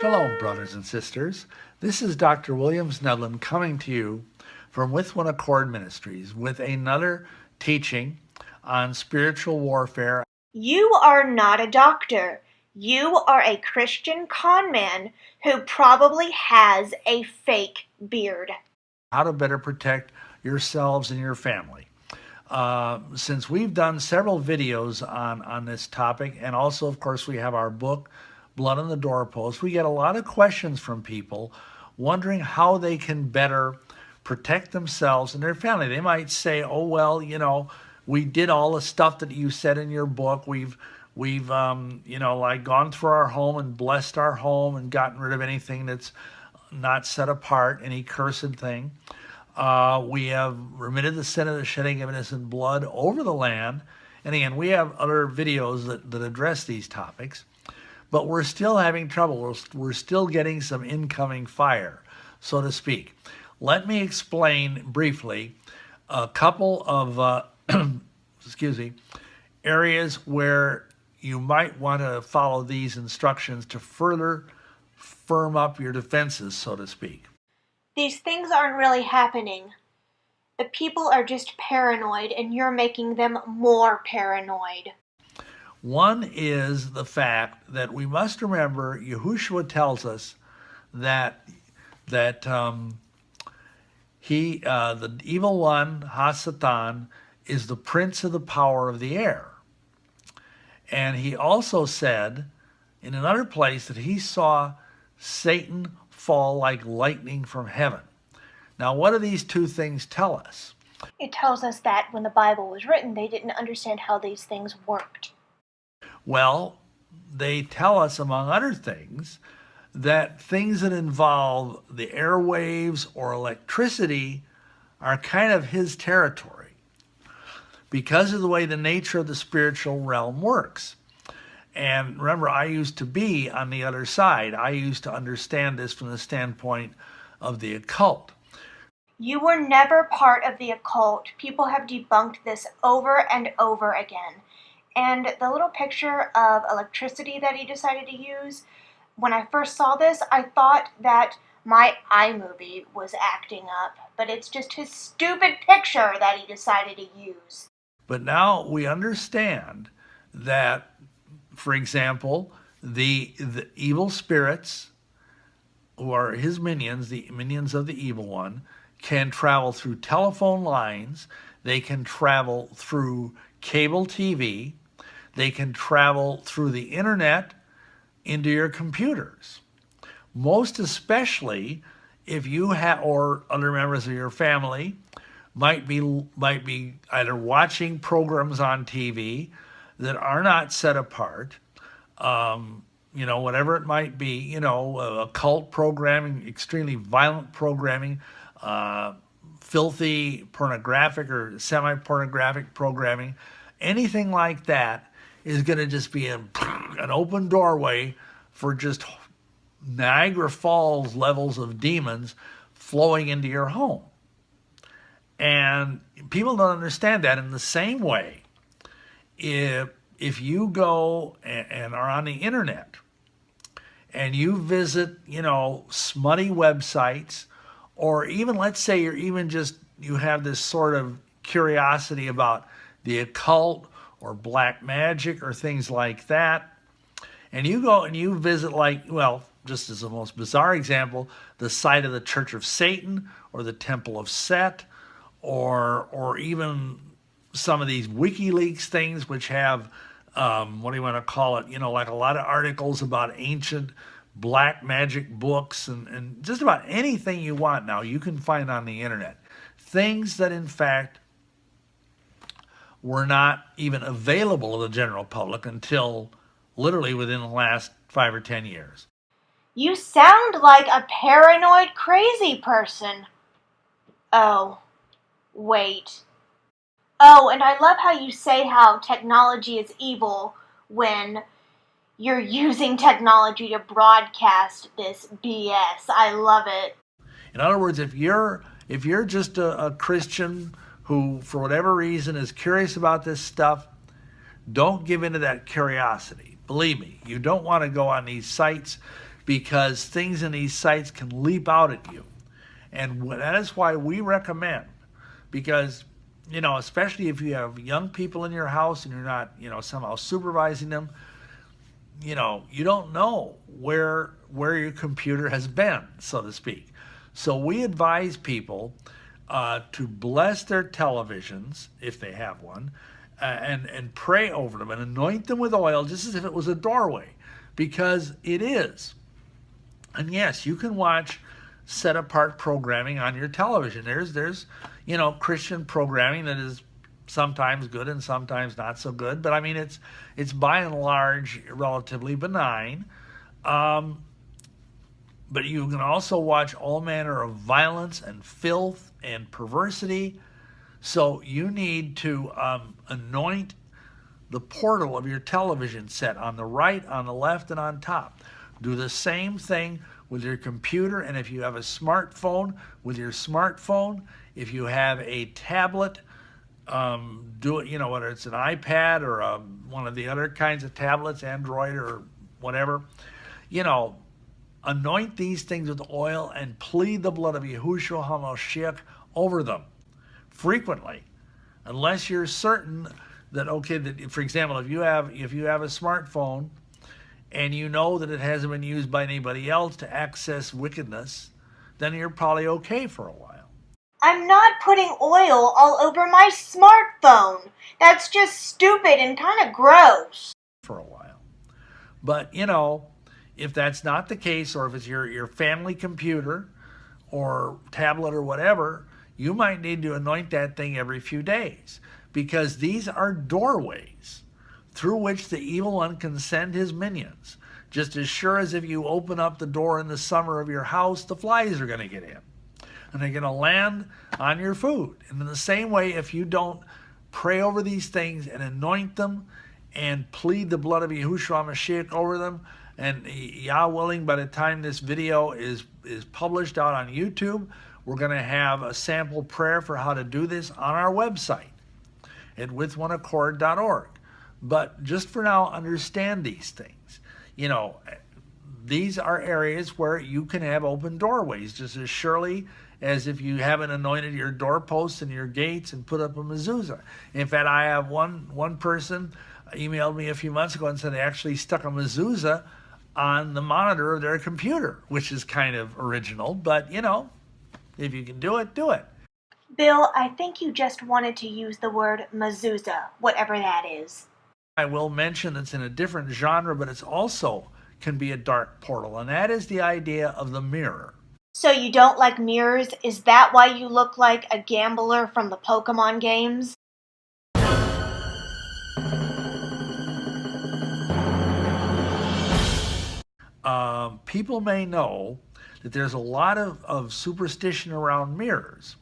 Shalom, brothers and sisters. This is Dr. William Snedlin coming to you from With One Accord Ministries with another teaching on spiritual warfare. You are not a doctor. You are a Christian con man who probably has a fake beard. How to better protect yourselves and your family. Since we've done several videos on this topic, and also, of course, we have our book, Blood on the Doorpost, we get a lot of questions from people wondering how they can better protect themselves and their family. They might say, oh, well, we did all the stuff that you said in your book. We've gone through our home and blessed our home and gotten rid of anything that's not set apart, any cursed thing. We have remitted the sin of the shedding of innocent blood over the land. And again, we have other videos that address these topics, but we're still having trouble. We're still getting some incoming fire, so to speak. Let me explain briefly a couple of areas where you might want to follow these instructions to further firm up your defenses, so to speak. These things aren't really happening. The people are just paranoid, and you're making them more paranoid. One is the fact that we must remember Yahushua tells us that the evil one, Ha-Satan, is the prince of the power of the air. And he also said in another place that he saw Satan fall like lightning from heaven. Now, what do these two things tell us? It tells us that when the Bible was written, they didn't understand how these things worked. Well, they tell us, among other things, that things that involve the airwaves or electricity are kind of his territory because of the way the nature of the spiritual realm works. And remember, I used to be on the other side. I used to understand this from the standpoint of the occult. You were never part of the occult. People have debunked this over and over again. And the little picture of electricity that he decided to use, when I first saw this, I thought that my iMovie was acting up. But it's just his stupid picture that he decided to use. But now we understand that, for example, the evil spirits, who are his minions, the minions of the evil one, can travel through telephone lines. They can travel through cable TV. They can travel through the internet into your computers. Most especially if you have, or other members of your family might be either watching programs on TV that are not set apart, whatever it might be, occult programming, extremely violent programming, filthy pornographic or semi-pornographic programming, anything like that is going to just be an open doorway for just Niagara Falls levels of demons flowing into your home. And people don't understand that. In the same way, if you go and are on the internet and you visit, smutty websites, or even, let's say you have this sort of curiosity about the occult or black magic or things like that, and you go and you visit, just as the most bizarre example, the site of the Church of Satan or the Temple of Set, or even some of these WikiLeaks things, which have, what do you want to call it, like a lot of articles about ancient black magic books and just about anything you want now you can find on the internet. Things that, in fact, were not even available to the general public until literally within the last 5 or 10 years. You sound like a paranoid crazy person. Oh, wait. Oh, and I love how you say how technology is evil when you're using technology to broadcast this BS. I love it. In other words, if you're just a Christian who, for whatever reason, is curious about this stuff, don't give in to that curiosity. Believe me, you don't want to go on these sites because things in these sites can leap out at you. And that is why we recommend, because, especially if you have young people in your house and you're not, somehow supervising them, you don't know where your computer has been, so to speak. So we advise people to bless their televisions, if they have one, and pray over them and anoint them with oil just as if it was a doorway, because it is. And yes, you can watch set apart programming on your television. There's Christian programming that is sometimes good and sometimes not so good, but I mean it's by and large relatively benign. But you can also watch all manner of violence and filth and perversity. So you need to anoint the portal of your television set on the right, on the left, and on top. Do the same thing with your computer, and if you have a smartphone, with your smartphone. If you have a tablet, do it, whether it's an iPad or one of the other kinds of tablets, Android or whatever, anoint these things with oil and plead the blood of Yahushua HaMashiach over them frequently, unless you're certain that, for example, if you have a smartphone and you know that it hasn't been used by anybody else to access wickedness, then you're probably okay for a while. I'm not putting oil all over my smartphone. That's just stupid and kind of gross. For a while. But, if that's not the case, or if it's your family computer or tablet or whatever, you might need to anoint that thing every few days, because these are doorways through which the evil one can send his minions. Just as sure as if you open up the door in the summer of your house, the flies are going to get in. And they're going to land on your food. And in the same way, if you don't pray over these things and anoint them and plead the blood of Yahushua HaMashiach over them, and Yah willing, by the time this video is published out on YouTube, we're going to have a sample prayer for how to do this on our website at withoneaccord.org. But just for now, understand these things. These are areas where you can have open doorways, just as surely as if you haven't anointed your doorposts and your gates and put up a mezuzah. In fact, I have one person emailed me a few months ago and said they actually stuck a mezuzah on the monitor of their computer, which is kind of original, but if you can do it, do it. Bill, I think you just wanted to use the word mezuzah, whatever that is. I will mention it's in a different genre, but it's also can be a dark portal, and that is the idea of the mirror. So you don't like mirrors? Is that why you look like a gambler from the Pokemon games? People may know that there's a lot of superstition around mirrors.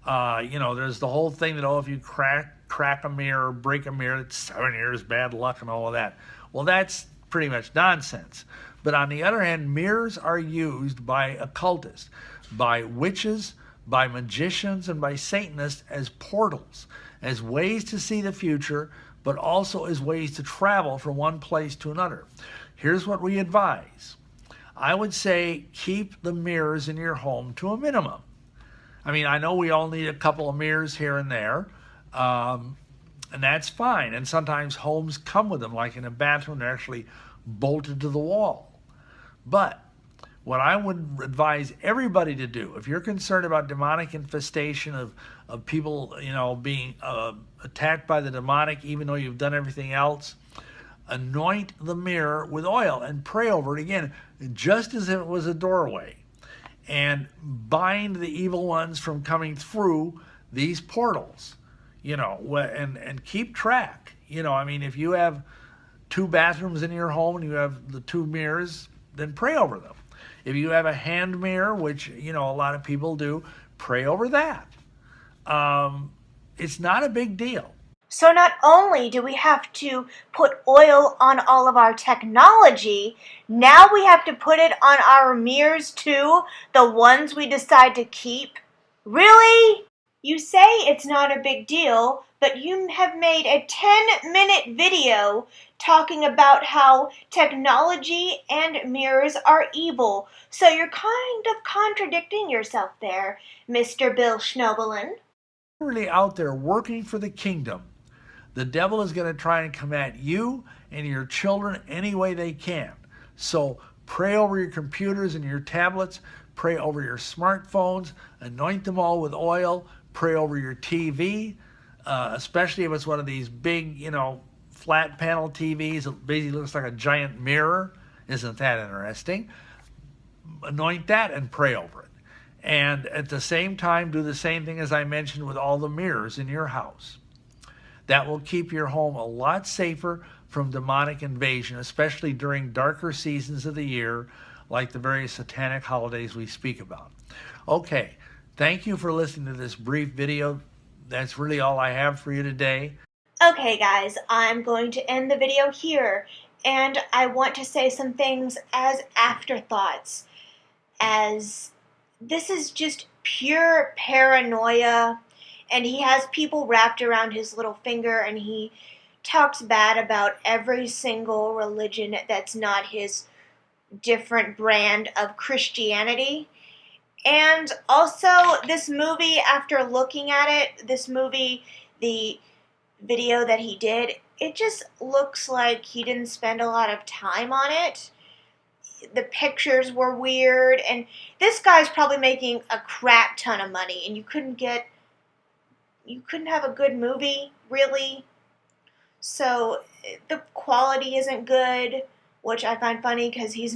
There's the whole thing that, if you crack a mirror, break a mirror, it's 7 years bad luck and all of that. Well, that's pretty much nonsense. But on the other hand, mirrors are used by occultists, by witches, by magicians, and by Satanists as portals, as ways to see the future, but also as ways to travel from one place to another. Here's what we advise. I would say keep the mirrors in your home to a minimum. I mean, I know we all need a couple of mirrors here and there, and that's fine. And sometimes homes come with them, like in a bathroom, they're actually bolted to the wall. But what I would advise everybody to do, if you're concerned about demonic infestation of people, being attacked by the demonic, even though you've done everything else, anoint the mirror with oil and pray over it again, just as if it was a doorway, and bind the evil ones from coming through these portals, and keep track. If you have 2 bathrooms in your home and you have the 2 mirrors, then pray over them. If you have a hand mirror, which, a lot of people do, pray over that. It's not a big deal. So not only do we have to put oil on all of our technology, now we have to put it on our mirrors too, the ones we decide to keep. Really? You say it's not a big deal, but you have made a 10-minute video talking about how technology and mirrors are evil. So you're kind of contradicting yourself there, Mr. Bill Schnoebelen. Really out there working for the kingdom, the devil is going to try and come at you and your children any way they can. So pray over your computers and your tablets, pray over your smartphones, anoint them all with oil, pray over your TV, especially if it's one of these big, flat panel TVs. It basically looks like a giant mirror. Isn't that interesting? Anoint that and pray over it. And at the same time, do the same thing as I mentioned with all the mirrors in your house. That will keep your home a lot safer from demonic invasion, especially during darker seasons of the year, like the various satanic holidays we speak about. Okay, thank you for listening to this brief video. That's really all I have for you today. Okay, guys, I'm going to end the video here, and I want to say some things as afterthoughts, as this is just pure paranoia, and he has people wrapped around his little finger, and he talks bad about every single religion that's not his different brand of Christianity. And also, this movie, after looking at it, the video that he did, it just looks like he didn't spend a lot of time on it. The pictures were weird, and this guy's probably making a crap ton of money, and you couldn't have a good movie, really. So the quality isn't good, which I find funny because he's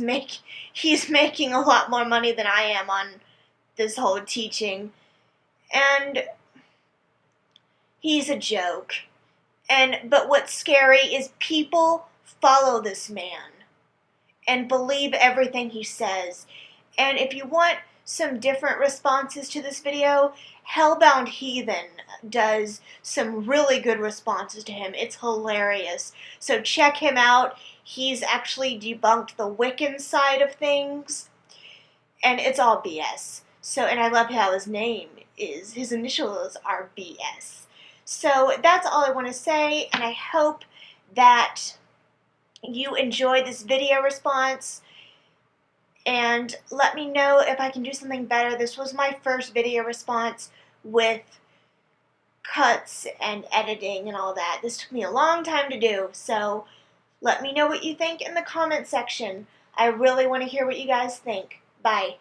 making a lot more money than I am on this whole teaching, and he's a joke. But what's scary is people follow this man and believe everything he says. And if you want some different responses to this video, Hellbound Heathen does some really good responses to him. It's hilarious. So check him out. He's actually debunked the Wiccan side of things, and it's all BS. And I love how his initials are BS. So that's all I want to say, and I hope that you enjoyed this video response, and let me know if I can do something better. This was my first video response with cuts and editing and all that. This took me a long time to do, so let me know what you think in the comment section. I really want to hear what you guys think. Bye.